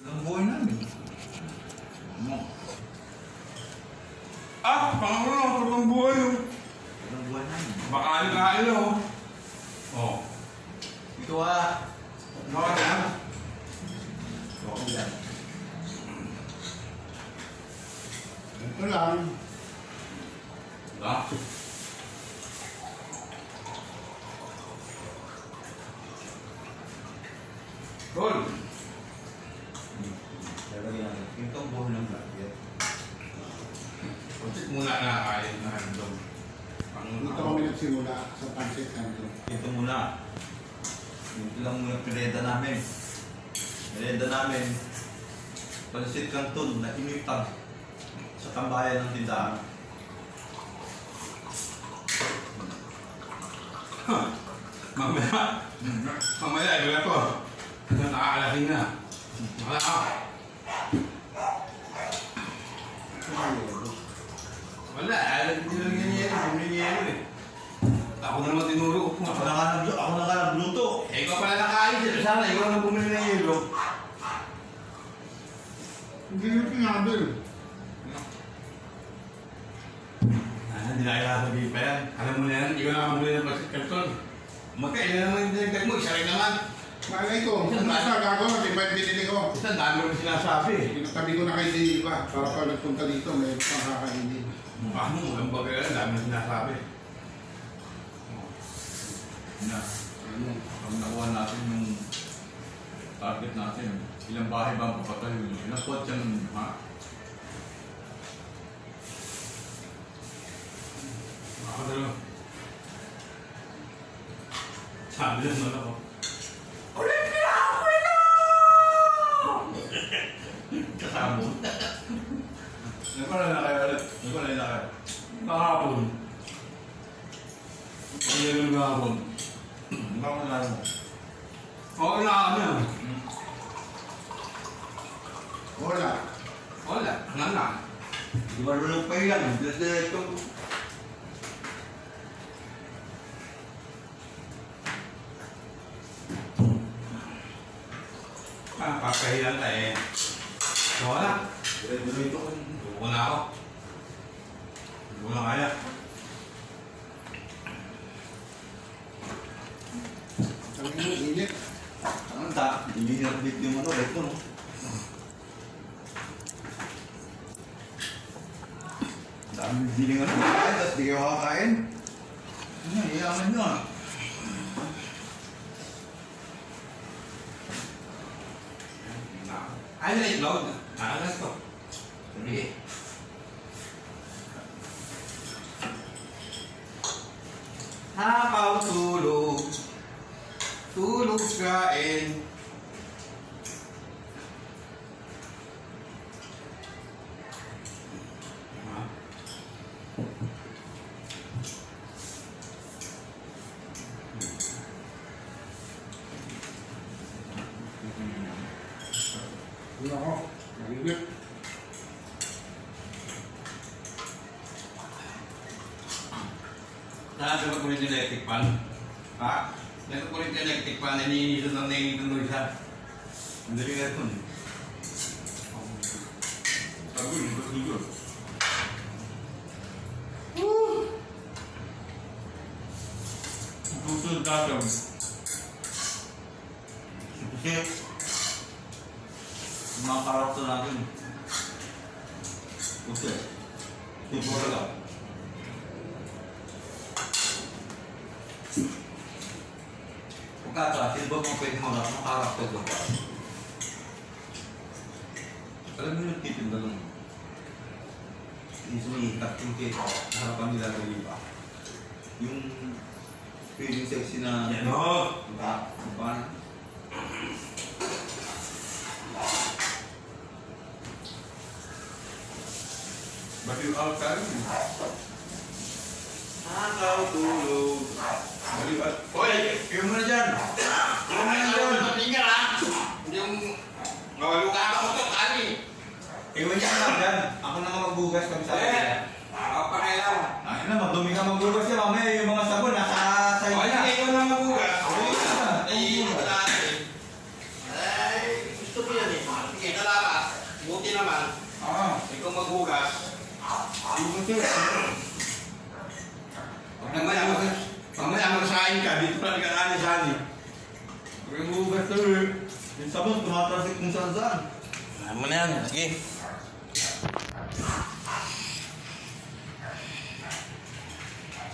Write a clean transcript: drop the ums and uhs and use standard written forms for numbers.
Ang buhay namin. Ah! Pangakulo! Ang buhay yun! Ang buhay namin. Baka alin-alin o. Oh. Ito ah. Baka na. Okay lang. Ito lang. Ah. Tol! Lalagyan natin. Ito ang buhay ng vlog. Kuntit muna nakakain na handog. Dito kami nagsimula sa pancit handog. Ito muna. Ito lang muna pinreda namin. Pinreda namin. Pansit Canton na inipag sa tambayan ng tindahan. Mamaya, iba ko. Nakakalasing na. Wala ka. Wala, hindi lang nangyayari. Hindi nangyayari eh. Ako na naman tinuro. Ako na nga nagluto. Eh, ikaw pala nakain. Sana, ikaw na bumili ng yelo. Hindi nyo pinabil. Hindi na kailangan sabihin pa yan. Alam mo na yan, ikaw na bumili ng pancit canton. Magkailan naman yung dinagdag mo, isa rin naman. Malay ko, kung nasa gagawin, di ba yung binili ko? Isa, dami mo sinasabi. Pinagtabi ko na kay Diva para pag nagpunta dito, may makakainin. Paano mo, ang bagay yan, dami mo sinasabi. Na, pag nakuha natin yung target natin, ilang bahay ba ang papatayo nyo? Ilang kotse nun, ha? Makakadalo. Sabi lang naman ako. Kasama mo. Nagpalay na kayo ulit. Nagpalay na kayo. Nakahapon. Ang yelo ng hapon. Ikaw ang nalala mo. Oo na kami ah. Wala. Wala, nga na. Di ba nulong pa yan? Diretso. Papahilan ka eh. Wala. Diretso. Tuko na ako. Hindi ko na kaya. Sabi mo, init. Ang ta, hindi na bit yung ano, ito no? Dami biling ano, kakain, tapos di kayo kakain. Ano, iyaman nyo ah. Ay, na itlog. Nakalas ko. Sige. Habang tulog, tulog kain. Wala ko. Nagigit. Nakasama ko rin yung electric pan. Ha? Nakasama ko rin yung electric pan. Naniniso ng nanginituloy siya. Ang dali nga ito. Sabi, siguro. Susunod natin. Kasi, mga karakter natin. Kasi, tipo lang. Pagkata, sino ba mga pwede mo na mga karakter ko pa? Alam mo yung titinda lang. Yung sumihikat yung cake, harapan nila ng iba. Yung feeling sexy na... Yan o! Paano? Ba't yung out ka rin? Akaw tulog. Baliw at... Hoy! Iyon mo na dyan! Iyon mo na dyan! Tinggal ha! Yung... Mawaluga ka mo ito, kani! Iwan niya lang dyan. Ako na nga magbugas kami sa akin. Ako pa kailangan. Ay na, magdumi ka magbugas yan. Mamaya yung mga sabon nasa sa'yo Ay, na. ikaw na magugas. Ay, Ay, wala eh. Ay, gusto ko yan eh. Sige. naman, ikaw maghugas. Pag mamaya magsahin ka, dito pa nagkakaani sa anin. Huwag yung hugas sir. Yung sabon, tumatasik kung saan saan. Ano mo na yan? Sige.